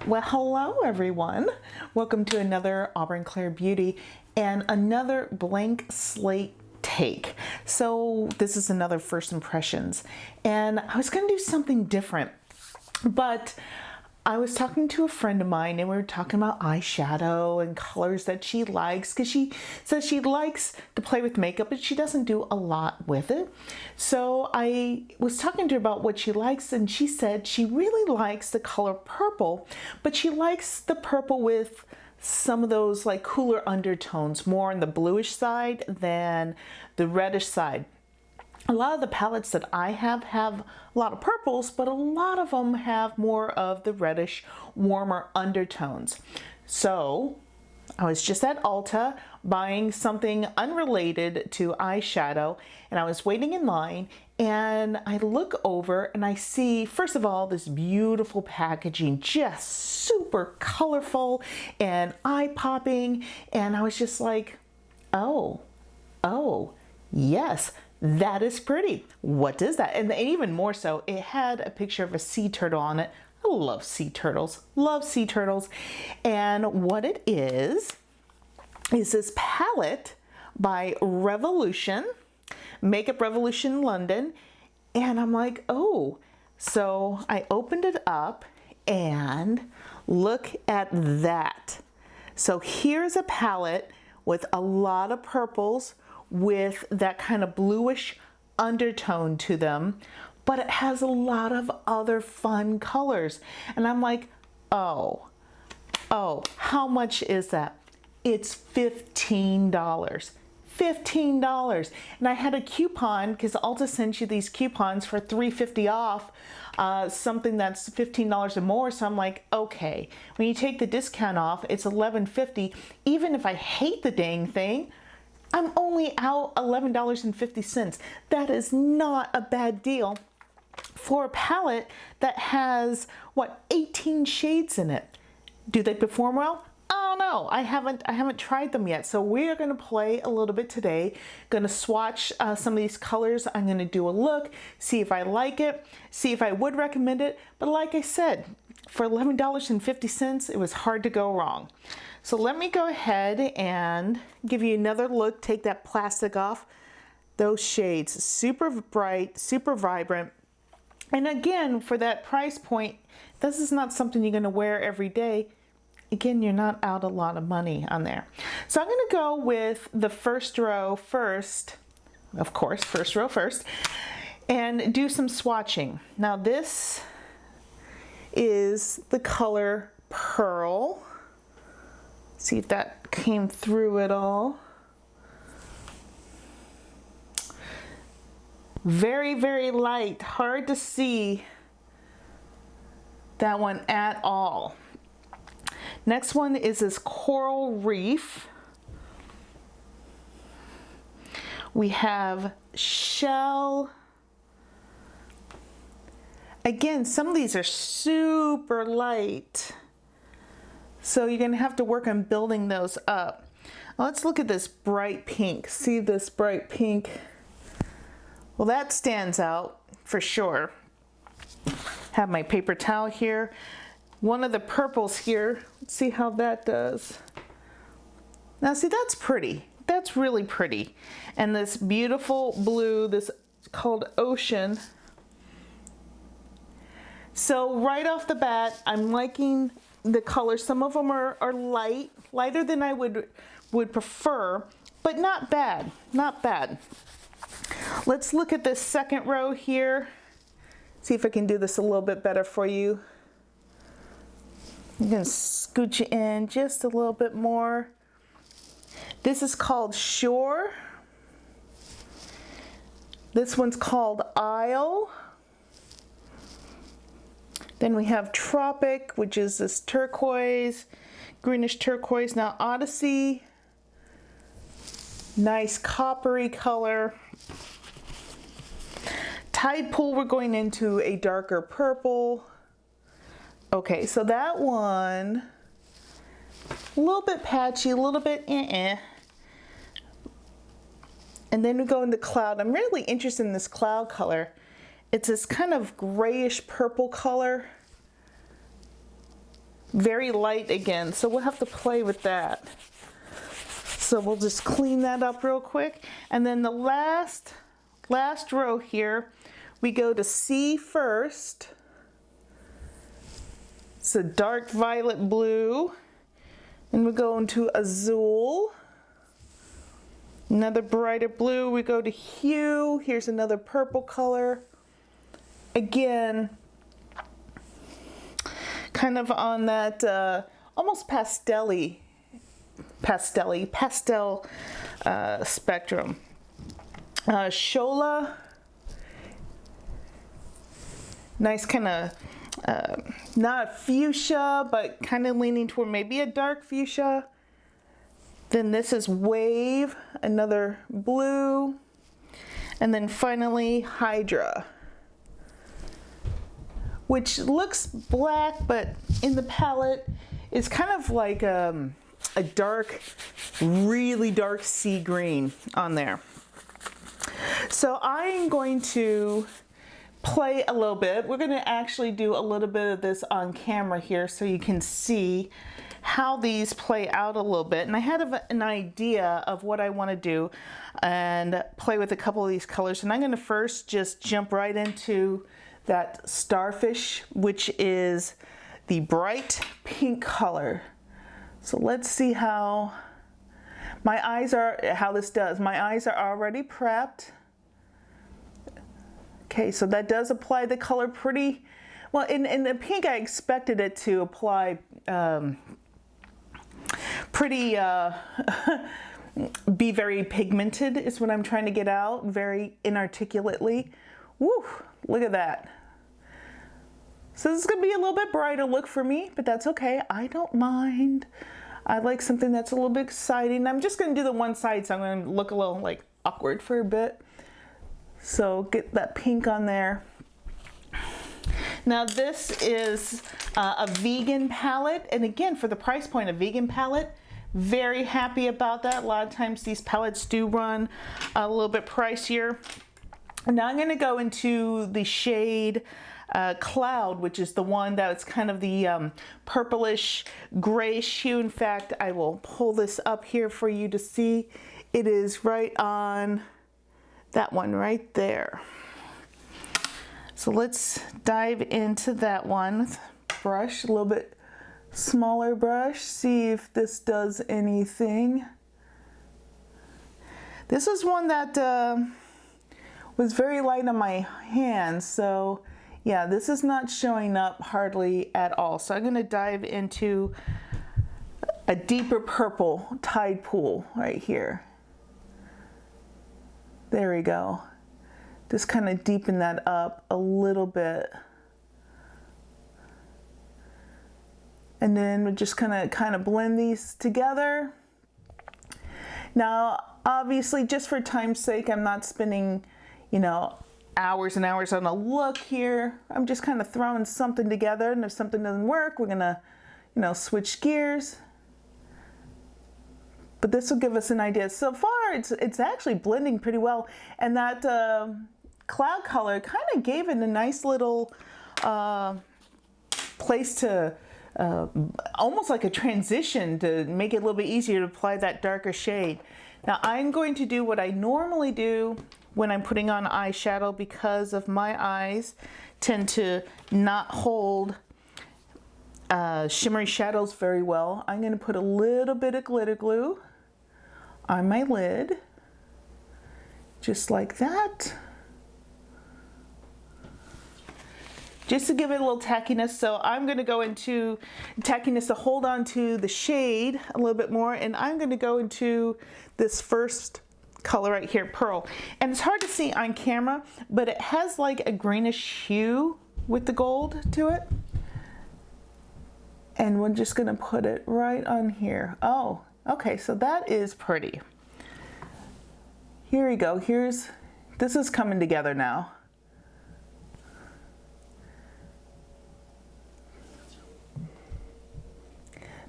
Well, hello everyone. Welcome to another Auburn Clare Beauty and another blank slate take. So this is another first impressions, and I was going to do something different, but I was talking to a friend of mine and we were talking about eyeshadow and colors that she likes, because she says she likes to play with makeup but she doesn't do a lot with it. So I was talking to her about what she likes, and she said she really likes the color purple, but she likes the purple with some of those like cooler undertones, more on the bluish side than the reddish side. A lot of the palettes that I have a lot of purples, but a lot of them have more of the reddish, warmer undertones. So I was just at Ulta buying something unrelated to eyeshadow, and I was waiting in line, and I look over and I see, first of all, this beautiful packaging, just super colorful and eye-popping, and I was just like, oh, yes. That is pretty. What is that? And even more so, it had a picture of a sea turtle on it. I love sea turtles. Love sea turtles. And what it is this palette by Revolution, Makeup Revolution London. And I'm like, oh. So I opened it up and look at that. So here's a palette with a lot of purples, with that kind of bluish undertone to them, but it has a lot of other fun colors. And I'm like, oh, how much is that? It's $15. $15. And I had a coupon, because Ulta sends you these coupons for $3.50 off something that's $15 or more. So I'm like, okay, when you take the discount off, it's $11.50. Even if I hate the dang thing, I'm only out $11.50. That is not a bad deal for a palette that has, what, 18 shades in it. Do they perform well? I don't know. I haven't tried them yet. So we are going to play a little bit today. Going to swatch some of these colors. I'm going to do a look, see if I like it, see if I would recommend it. But like I said, for $11.50, it was hard to go wrong. So let me go ahead and give you another look. Take that plastic off. Those shades, super bright, super vibrant. And again, for that price point, this is not something you're going to wear every day. Again, you're not out a lot of money on there. So I'm going to go with the first row first, of course, first row first, and do some swatching. Now this is the color Pearl. See if that came through at all. Very, very light. Hard to see that one at all. Next one is this Coral Reef. We have Shell. Again, some of these are super light, so you're gonna have to work on building those up. Let's look at this bright pink. See this bright pink? Well, that stands out for sure. Have my paper towel here. One of the purples here. Let's see how that does. Now see, that's pretty. That's really pretty. And this beautiful blue, this called Ocean. So right off the bat, I'm liking the colors. Some of them are lighter than I would prefer, but not bad, not bad. Let's look at this second row here. See if I can do this a little bit better for you. I'm gonna scooch it in just a little bit more. This is called Shore. This one's called Isle. Then we have Tropic, which is this turquoise, greenish turquoise. Now Odyssey, nice coppery color. Tide Pool, we're going into a darker purple. Okay, so that one, a little bit patchy, a little bit And then we go into Cloud. I'm really interested in this Cloud color. It's this kind of grayish purple color. very light again, so we'll have to play with that. So we'll just clean that up real quick. And then the last row here, we go to C first. It's a dark violet blue. And we go into azul. Another brighter blue, we go to hue. Here's another purple color. Again, kind of on that almost pastel spectrum. Shola, nice kind of not fuchsia, but kind of leaning toward maybe a dark fuchsia. Then this is Wave, another blue. And then finally Hydra, which looks black, but in the palette is kind of like a dark, really dark sea green on there. So I'm going to play a little bit. We're going to actually do a little bit of this on camera here so you can see how these play out a little bit. And I had an idea of what I want to do and play with a couple of these colors. And I'm going to first just jump right into that Starfish, which is the bright pink color. So let's see how this does. My eyes are already prepped. Okay, so that does apply the color pretty well. In the pink, I expected it to apply pretty, be very pigmented is what I'm trying to get out, very inarticulately. Woo, look at that. So this is gonna be a little bit brighter look for me, but that's okay, I don't mind. I like something that's a little bit exciting. I'm just gonna do the one side, so I'm gonna look a little like awkward for a bit. So get that pink on there. Now this is a vegan palette, and again, for the price point, a vegan palette, very happy about that. A lot of times these palettes do run a little bit pricier. Now I'm gonna go into the shade Cloud, which is the one that's kind of the purplish grayish hue. In fact, I will pull this up here for you to see. It is right on that one right there. So let's dive into that one. Brush, a little bit smaller brush, see if this does anything. This is one that was very light on my hands, so yeah, this is not showing up hardly at all. So I'm gonna dive into a deeper purple Tide Pool right here. There we go. Just kind of deepen that up a little bit. And then we're just gonna kind of blend these together. Now, obviously, just for time's sake, I'm not spending, hours and hours on a look here. I'm just kind of throwing something together, and if something doesn't work, we're gonna, switch gears. But this will give us an idea. So far, it's actually blending pretty well, and that cloud color kind of gave it a nice little place to almost like a transition to make it a little bit easier to apply that darker shade. Now I'm going to do what I normally do when I'm putting on eyeshadow, because of my eyes tend to not hold shimmery shadows very well. I'm going to put a little bit of glitter glue on my lid, just like that, just to give it a little tackiness. So I'm going to go into tackiness to hold on to the shade a little bit more, and I'm going to go into this first color right here, Pearl. And it's hard to see on camera, but it has like a greenish hue with the gold to it. And we're just going to put it right on here. Oh, okay, so that is pretty. Here we go. This is coming together now.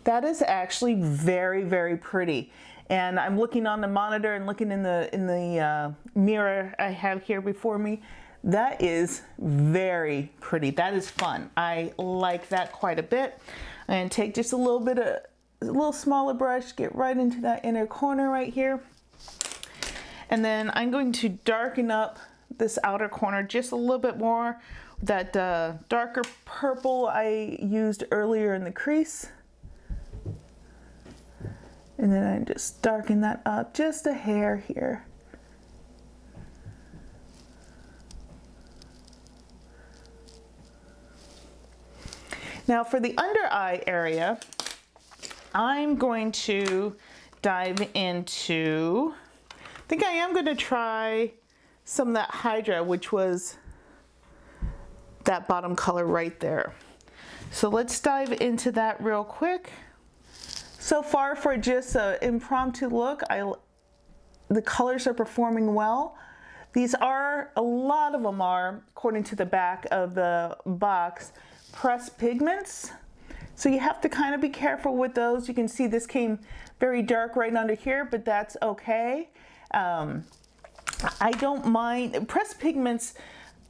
That is actually very, very pretty. And I'm looking on the monitor and looking in the mirror I have here before me. That is very pretty. That is fun. I like that quite a bit. And take just a little bit of, a little smaller brush, get right into that inner corner right here. And then I'm going to darken up this outer corner just a little bit more. That darker purple I used earlier in the crease. And then I just darken that up just a hair here. Now for the under eye area, I'm going to dive into, I think I am going to try some of that Hydra, which was that bottom color right there. So let's dive into that real quick. So far for just an impromptu look, the colors are performing well. These are, a lot of them are, according to the back of the box, pressed pigments. So you have to kind of be careful with those. You can see this came very dark right under here, but that's okay. I don't mind. Pressed pigments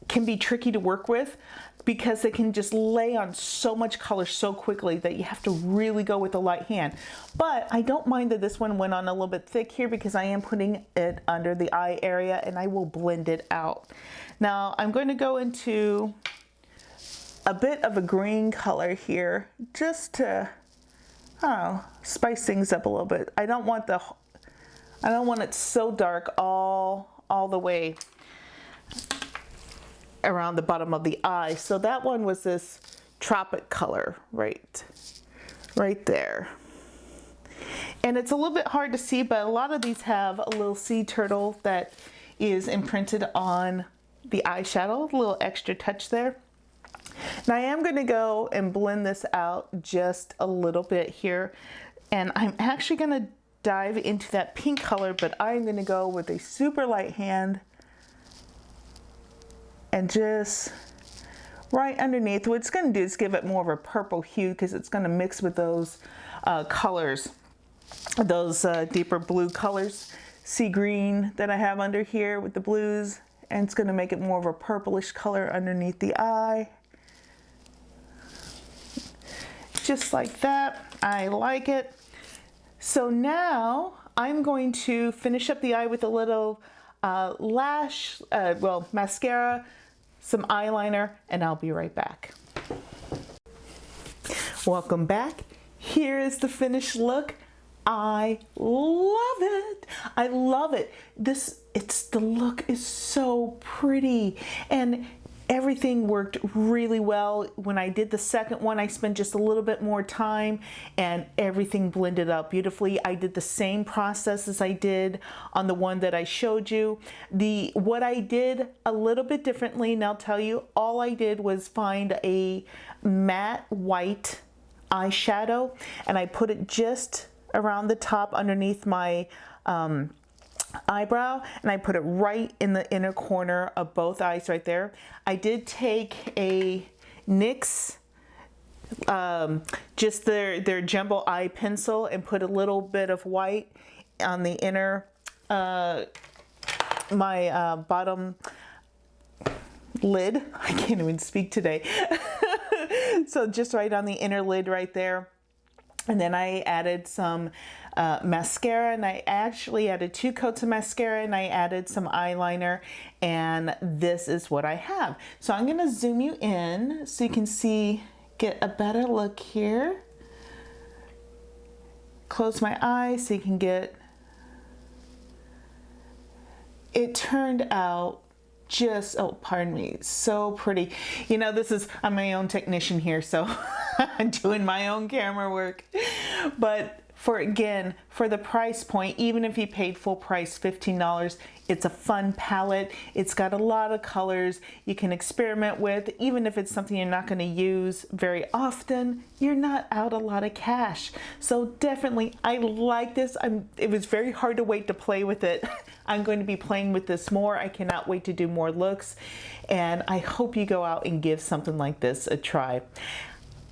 can be tricky to work with because they can just lay on so much color so quickly that you have to really go with the light hand. But I don't mind that this one went on a little bit thick here because I am putting it under the eye area and I will blend it out. Now I'm going to go into a bit of a green color here just to, I don't know, spice things up a little bit. I don't want it so dark all the way around the bottom of the eye. So that one was this tropic color right there. And it's a little bit hard to see, but a lot of these have a little sea turtle that is imprinted on the eyeshadow, a little extra touch there. Now I am going to go and blend this out just a little bit here, and I'm actually going to dive into that pink color, but I'm going to go with a super light hand and just right underneath. What it's going to do is give it more of a purple hue because it's going to mix with those colors, those deeper blue colors, sea green that I have under here with the blues, and it's going to make it more of a purplish color underneath the eye. Just like that. I like it. So now I'm going to finish up the eye with a little mascara, some eyeliner, and I'll be right back. Welcome back. Here is the finished look. I love it. I love it. The look is so pretty, and everything worked really well. When I did the second one, I spent just a little bit more time and everything blended out beautifully. I did the same process as I did on the one that I showed you. What I did a little bit differently, and I'll tell you, all I did was find a matte white eyeshadow and I put it just around the top underneath my eyebrow, and I put it right in the inner corner of both eyes right there. I did take a NYX, just their jumbo eye pencil, and put a little bit of white on the inner, my bottom lid. I can't even speak today. So just right on the inner lid right there. And then I added some mascara, and I actually added 2 coats of mascara, and I added some eyeliner, and this is what I have. So I'm going to zoom you in so you can get a better look here. Close my eyes so you can get, it turned out just, oh, pardon me, so pretty. You know, I'm my own technician here, so I'm doing my own camera work. But for the price point, even if you paid full price, $15, it's a fun palette. It's got a lot of colors you can experiment with. Even if it's something you're not going to use very often, you're not out a lot of cash. So definitely, I like this. It was very hard to wait to play with it. I'm going to be playing with this more. I cannot wait to do more looks, and I hope you go out and give something like this a try.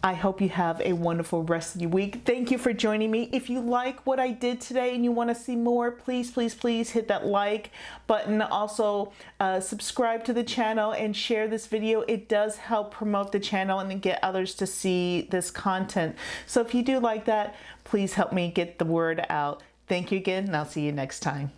I hope you have a wonderful rest of your week. Thank you for joining me. If you like what I did today and you want to see more, please, please, please hit that like button. Also, subscribe to the channel and share this video. It does help promote the channel and get others to see this content. So if you do like that, please help me get the word out. Thank you again, and I'll see you next time.